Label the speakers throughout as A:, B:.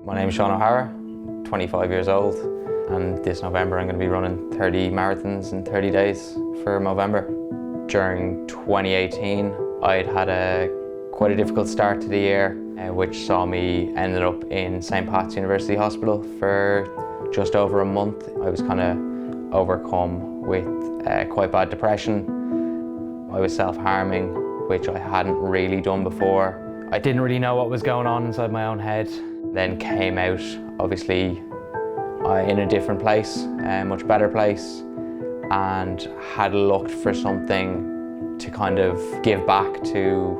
A: My name is Sean O'Hara, 25 years old, and this November I'm going to be running 30 marathons in 30 days for Movember. During 2018, I'd had quite a difficult start to the year, which saw me ended up in St. Pat's University Hospital for just over a month. I was kind of overcome with quite bad depression. I was self-harming, which I hadn't really done before. I didn't really know what was going on inside my own head. Then came out, obviously, in a different place, a much better place, and had looked for something to kind of give back to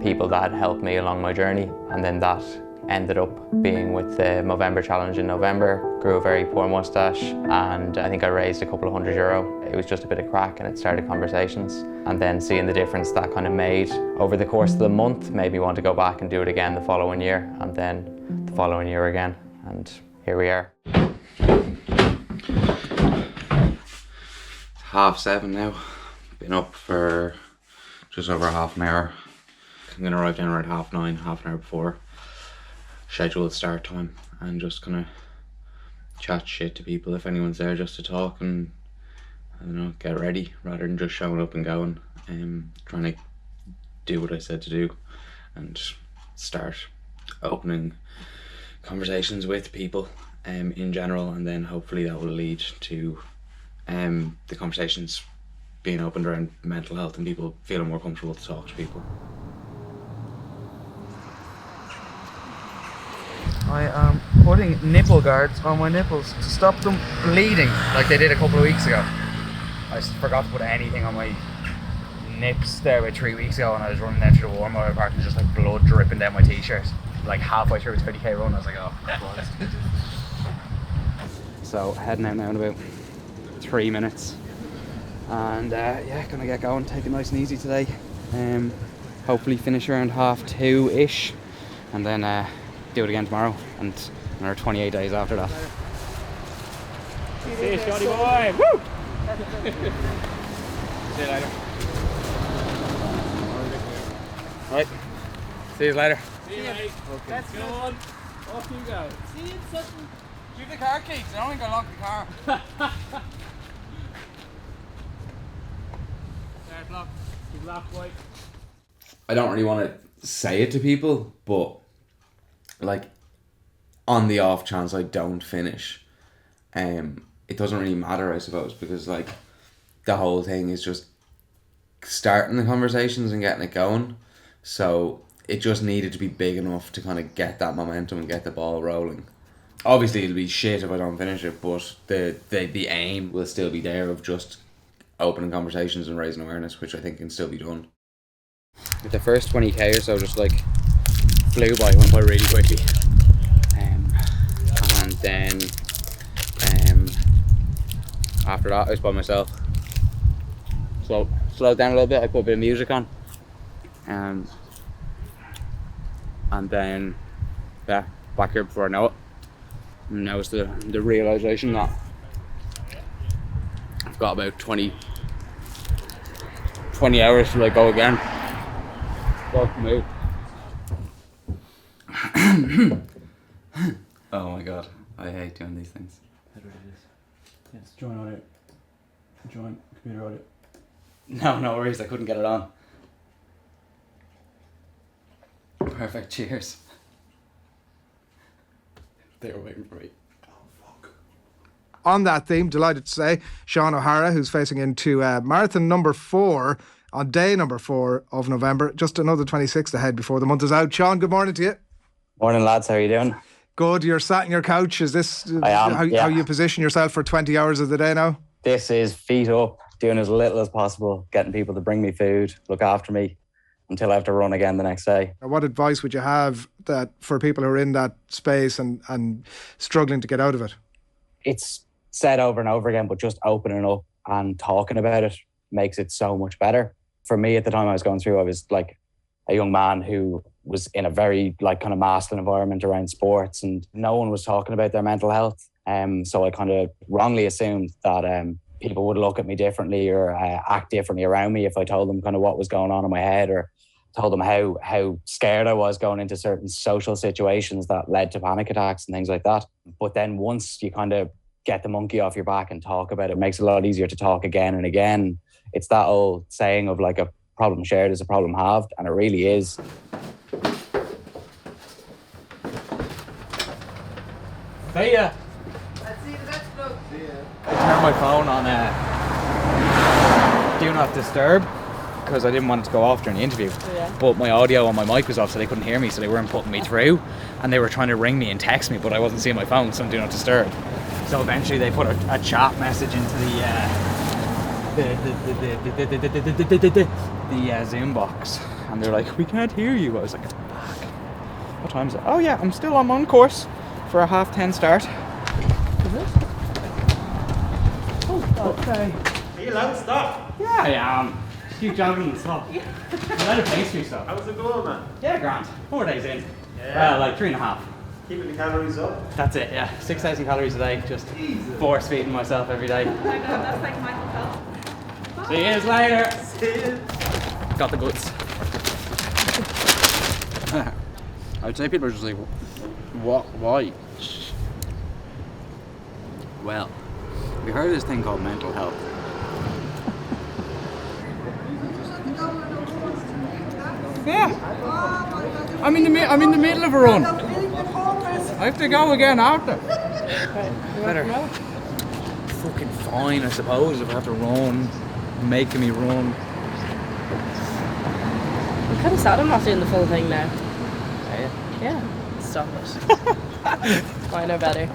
A: people that had helped me along my journey. And then that ended up being with the Movember challenge in November. Grew a very poor moustache, and I think I raised a couple of €100. It was just a bit of crack, and it started conversations. And then seeing the difference that kind of made over the course of the month made me want to go back and do it again the following year, and then the following year again, and here we are.
B: 7:30 now. Been up for just over half an hour. I'm gonna arrive down around 9:30, half an hour before scheduled start time, and just kind of chat shit to people if anyone's there, just to talk and, I don't know, get ready rather than just showing up and going. Trying to do what I said to do and start opening conversations with people in general, and then hopefully that will lead to the conversations being opened around mental health and people feeling more comfortable to talk to people.
C: I am putting nipple guards on my nipples to stop them bleeding like they did a couple of weeks ago. I just forgot to put anything on my nips there about 3 weeks ago, and I was running down to the warm-up park and just like blood dripping down my t-shirt. Like halfway through a 30k run, I was like, oh, Christ. So heading out now in about 3 minutes, and yeah, gonna get going, take it nice and easy today. Hopefully finish around 2:30ish, and then do it again tomorrow, and another 28 days after that.
D: See you, Shorty boy! Woo! See you later.
C: Right, see you later.
D: See you, mate.
C: Okay.
D: Let's go on. Off you go. See you in Sutton.
C: Give the car keys, I don't think I locked the car.
D: There's lock. Keep locked, boy.
B: I don't really want to say it to people, but like, on the off chance I don't finish, it doesn't really matter, I suppose, because like the whole thing is just starting the conversations and getting it going. So it just needed to be big enough to kind of get that momentum and get the ball rolling. Obviously it'll be shit if I don't finish it, but the aim will still be there of just opening conversations and raising awareness, which I think can still be done.
C: The first 20k or so just like flew by, went by really quickly, and then after that I was by myself. Slowed down a little bit, I put a bit of music on, and then yeah, back here before I know it. And now it's the realisation that I've got about 20 hours till I go again. Fuck me.
B: Oh my god, I hate doing these things.
D: That's what it is. Yes, join audit. Join computer audit.
C: No worries, I couldn't get it on.
B: Perfect, cheers. They were waiting for me.
E: On that theme, delighted to say, Sean O'Hara, who's facing into marathon number 4 on day number 4 of November. Just another 26 ahead before the month is out. Sean, good morning to you.
F: Morning, lads. How are you doing?
E: Good. You're sat in your couch. Is this
F: I am,
E: how you position yourself for 20 hours of the day now?
F: This is feet up, doing as little as possible, getting people to bring me food, look after me until I have to run again the next day.
E: What advice would you have that for people who are in that space and struggling to get out of it?
F: It's said over and over again, but just opening up and talking about it makes it so much better. For me, at the time I was going through, I was like a young man who was in a very like kind of masculine environment around sports, and no one was talking about their mental health. So I kind of wrongly assumed that people would look at me differently or act differently around me if I told them kind of what was going on in my head or told them how scared I was going into certain social situations that led to panic attacks and things like that. But then once you kind of get the monkey off your back and talk about it, it makes it a lot easier to talk again and again. It's that old saying of like, a problem shared is a problem halved, and it really is.
C: See ya. I turned my phone on Do Not Disturb because I didn't want it to go off during the interview. Yeah. But my audio on my mic was off, so they couldn't hear me, so they weren't putting me through. And they were trying to ring me and text me, but I wasn't seeing my phone, so Do Not Disturb. So eventually they put a chat message into the Zoom box, and they're like, "We can't hear you." I was like, "Fuck. What time is it?" "Oh yeah, I'm on course for a 10:30 start." Is it? Oh, okay.
G: Are you allowed to stop?
C: Yeah, I am. Keep jogging and stop. Let it pace me stuff.
G: How's it going, man?
C: Yeah, grand. 4 days in.
G: Yeah.
C: Well, like 3.5.
G: Keeping the calories up?
C: That's it, yeah. 6,000 calories a day, just force feeding myself every day.
H: Oh my god, that's like Michael Phelps.
C: See you later.
G: See you.
C: Got the goods. I'd say people are just like, what? Why? Well, we heard of this thing called mental health. Yeah. I'm in the middle of a run. I have to go again after. Better. Fucking fine, I suppose, if I have to run, making me run.
H: I'm kind of sad I'm not doing the full thing now.
C: Are you?
H: Yeah. Stop it. I know better.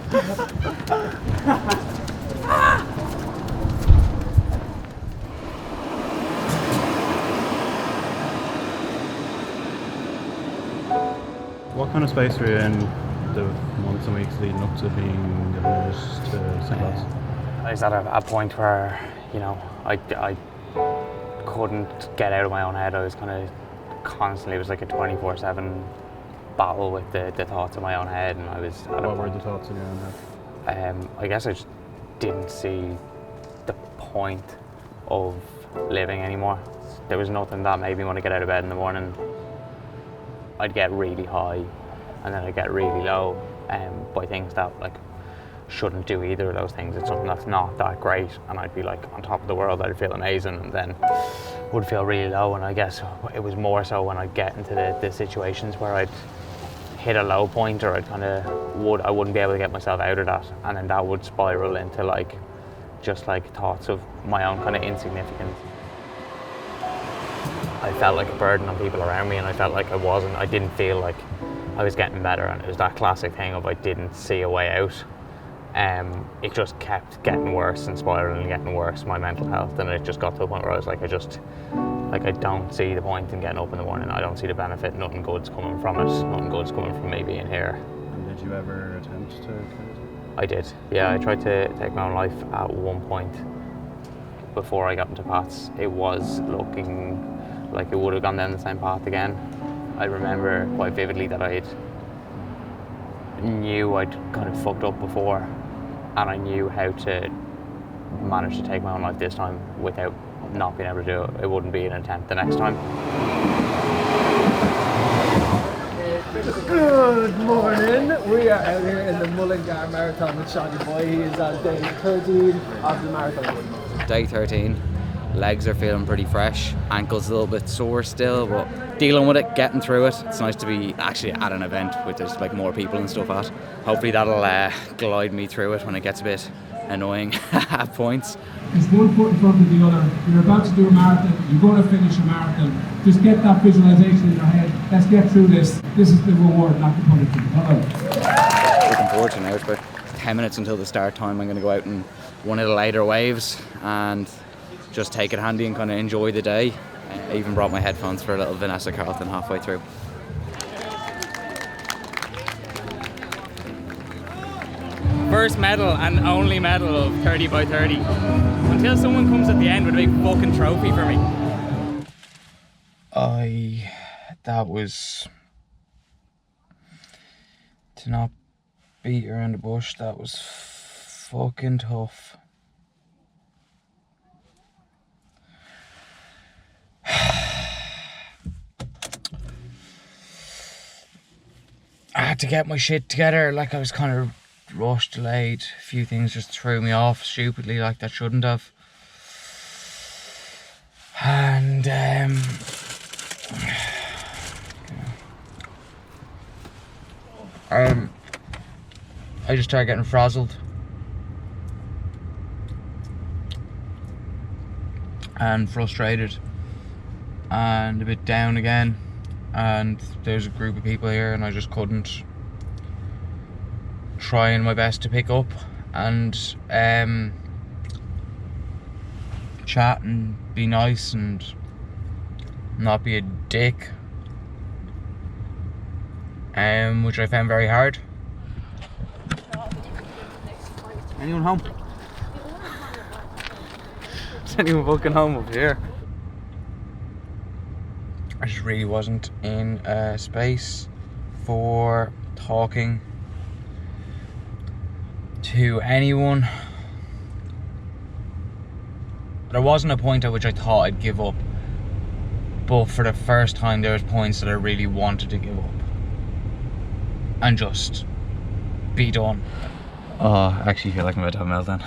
D: What kind of space were you in the months and weeks leading up to being admitted to St. Louis?
A: I was at a point where, you know, I couldn't get out of my own head. I was kind of constantly, it was like a 24/7 battle with the thoughts in my own head, and I was at
D: What were the thoughts in your own head?
A: I guess I just didn't see the point of living anymore. There was nothing that made me want to get out of bed in the morning. I'd get really high and then I'd get really low by things that like shouldn't do either of those things. It's something that's not that great, and I'd be like on top of the world, I'd feel amazing, and then would feel really low. And I guess it was more so when I'd get into the situations where I'd hit a low point, or I wouldn't be able to get myself out of that, and then that would spiral into like just like thoughts of my own kind of insignificance. I felt like a burden on people around me, and I felt like I didn't feel like I was getting better, and it was that classic thing of I didn't see a way out. It just kept getting worse and spiraling and getting worse, my mental health, and it just got to the point where I was like, I don't see the point in getting up in the morning. I don't see the benefit. Nothing good's coming from it. Nothing good's coming from me being here.
D: And did you ever attempt to kill yourself?
A: I did. Yeah, I tried to take my own life at one point before I got into PATS. It was looking like it would have gone down the same path again. I remember quite vividly that I knew I'd kind of fucked up before, and I knew how to manage to take my own life this time without not being able to do it. It wouldn't be an attempt the next time.
I: Good morning. We are out here in the Mullingar Marathon with Shaggy Boy. He is on day 13 of the marathon.
C: Day 13. Legs are feeling pretty fresh, ankles a little bit sore still, but dealing with it, getting through it. It's nice to be actually at an event with there's like more people and stuff at. Hopefully that'll glide me through it when it gets a bit annoying at points.
J: It's one foot in front of the other. You're about to do a marathon, you're going to finish a marathon. Just get that visualization in your head. Let's get through this. This is the reward, not the punishment. Hello.
C: Looking forward to now. It's about 10 minutes until the start time. I'm going to go out in one of the later waves and just take it handy and kind of enjoy the day. I even brought my headphones for a little Vanessa Carlton halfway through. First medal and only medal of 30 by 30. Until someone comes at the end with a big fucking trophy for me. That was, to not beat around the bush, that was fucking tough. had to get my shit together. Like I was kind of rushed, delayed. A few things just threw me off stupidly, like that shouldn't have. And I just started getting frazzled and frustrated and a bit down again, and there's a group of people here and I just couldn't, trying my best to pick up and chat and be nice and not be a dick, which I found very hard. Anyone home? Is anyone fucking home up here? I just really wasn't in a space for talking to anyone. There wasn't a point at which I thought I'd give up, but for the first time there was points that I really wanted to give up and just be done. Oh, I actually feel like I'm about to have a meltdown.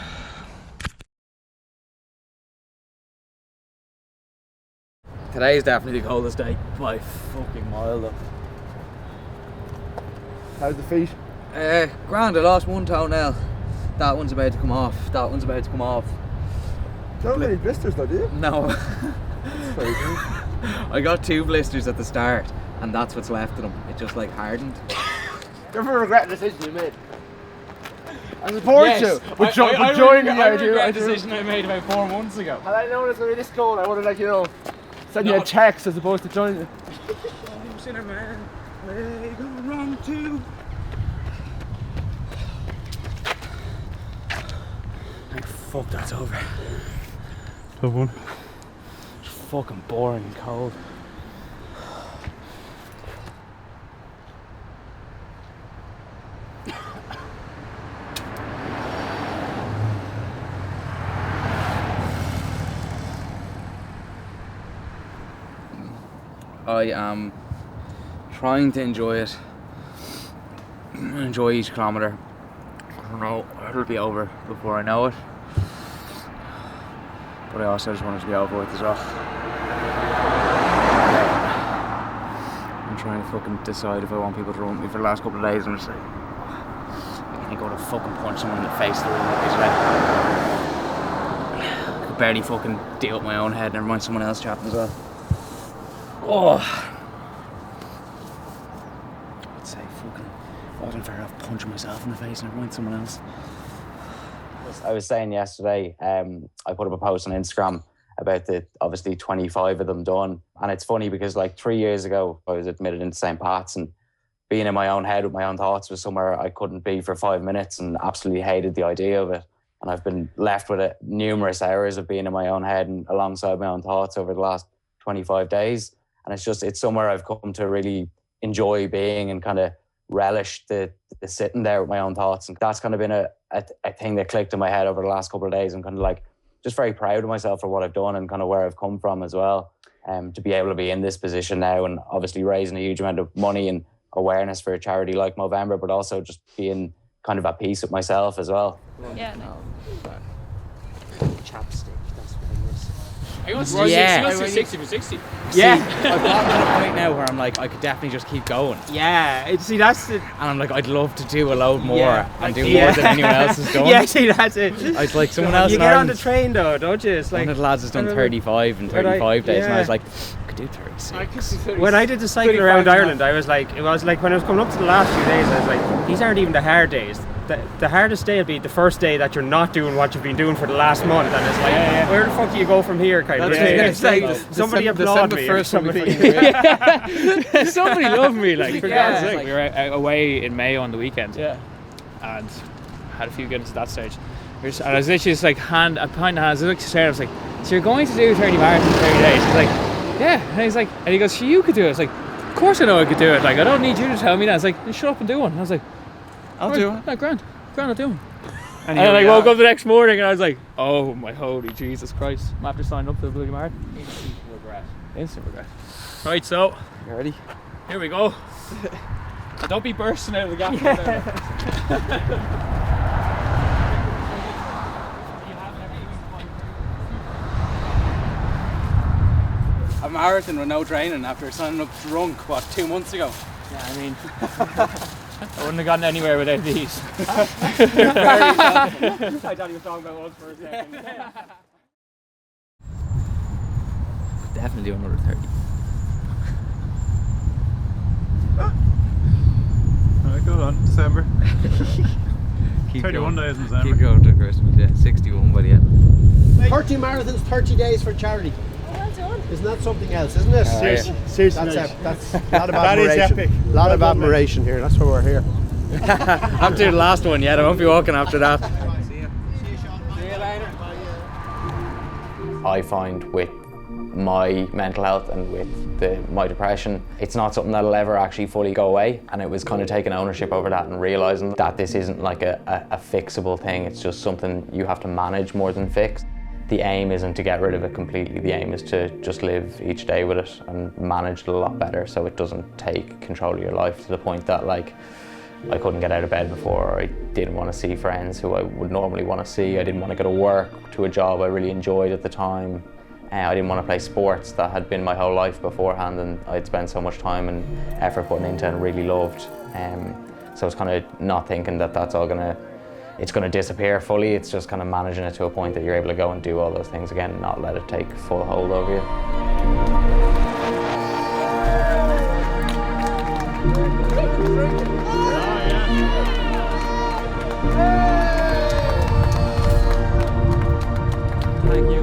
C: Today is definitely the coldest day by fucking mile though.
I: How's the feet?
C: Grand, I lost one toenail. That one's about to come off. That one's about to come off.
I: Don't have any blisters though, do you?
C: No.
I: That's very good.
C: I got 2 blisters at the start and that's what's left of them. It just like hardened.
I: You ever regret the decision you made? I support you. But joining the idea.
C: I regret the decision I made about 4 months ago.
I: Had I known it was going to be this cold, I would have, like, you know, sent you a text as opposed to joining you.
C: Cinnamon, we go wrong too. Thank fuck that's over.
D: Tough one.
C: It's fucking boring and cold. I am trying to enjoy it. Enjoy each kilometre. I don't know, it'll be over before I know it. But I also just want it to be over with as well. I'm trying to fucking decide if I want people to run with me for the last couple of days. I'm just like, I can't go to fucking punch someone in the face the way I could barely fucking deal with my own head, never mind someone else chatting as well. Oh, I'd say fucking wasn't fair enough punching myself in the face, never mind someone else.
F: I was saying yesterday, I put up a post on Instagram about the obviously 25 of them done, and it's funny because like 3 years ago I was admitted into St. Pat's, and being in my own head with my own thoughts was somewhere I couldn't be for 5 minutes and absolutely hated the idea of it. And I've been left with it numerous hours of being in my own head and alongside my own thoughts over the last 25 days. And it's somewhere I've come to really enjoy being and kind of relish the sitting there with my own thoughts. And that's kind of been a thing that clicked in my head over the last couple of days. I'm kind of like just very proud of myself for what I've done and kind of where I've come from as well. To be able to be in this position now and obviously raising a huge amount of money and awareness for a charity like Movember, but also just being kind of at peace with myself as well.
H: Yeah, no.
I: Chapstick, that's what it is.
K: He wants to do 60, he wants to do 60 for 60.
C: Yeah. I've gotten to the point now where I'm like, I could definitely just keep going.
I: Yeah, see, that's the...
C: And I'm like, I'd love to do a load more and do
I: yeah.
C: more than anyone else has done.
I: Yeah, see, that's it.
C: It's like someone else
I: You
C: in
I: get on
C: Ireland,
I: the train though, don't you? It's like...
C: one of the lads has done 35 and 35 days, and I was like, I could do 36.
K: I could do 36.
I: When I did the cycle around Ireland, I was like, it was like when I was coming up to the last few days, I was like, these aren't even the hard days. The hardest day will be the first day that you're not doing what you've been doing for the last month, and it's like, where the fuck do you go from here, kind of?
C: It's like,
I: somebody applaud me.
K: Somebody loved me, like, for God's sake. We were away in Mayo on the weekend. Yeah. And had a few get into that stage. And I was literally just like, pointing hands, I looked at Sarah, I was like, so you're going to do 30 marathons in 30 days? He's like, yeah. And he goes, so you could do it. I was like, of course I know I could do it. Like, I don't need you to tell me that. It's like, then shut up and do one. And I was like,
C: I'll do it.
K: No, grand, I'll do one. And I woke up the next morning and I was like, oh my holy Jesus Christ. I'm after signing up for the bloody marathon. Instant regret. Right, so.
C: You ready?
K: Here we go. Don't be bursting out of the gap.
L: A marathon with no training after signing up drunk, 2 months ago?
K: Yeah, I mean, I wouldn't have gotten anywhere without these.
I: I thought he was talking about us for a second.
A: Definitely do another 30.
D: Alright, go on, December.
A: Keep
D: 31
A: going.
D: days in December.
A: Keep going to Christmas, yeah. 61 by the end.
G: 30 marathons, 30 days for charity.
H: Well done.
G: Isn't that something else, isn't it?
L: Seriously,
G: That's a lot of
L: That is
G: admiration.
L: epic.
G: A lot of admiration here. That's why we're here.
F: I'm doing the last one yet. I won't be walking after that.
L: See you, Sean. See you later.
A: I find with my mental health and with my depression, it's not something that'll ever actually fully go away. And it was kind of taking ownership over that and realising that this isn't like a fixable thing. It's just something you have to manage more than fix. The aim isn't to get rid of it completely. The aim is to just live each day with it and manage it a lot better so it doesn't take control of your life to the point that like I couldn't get out of bed before, or I didn't want to see friends who I would normally want to see. I didn't want to go to work, to a job I really enjoyed at the time. I didn't want to play sports that had been my whole life beforehand and I'd spent so much time and effort putting into and really loved. So it's kind of not thinking that that's all it's going to disappear fully. It's just kind of managing it to a point that you're able to go and do all those things again and not let it take full hold over you.
K: Thank you.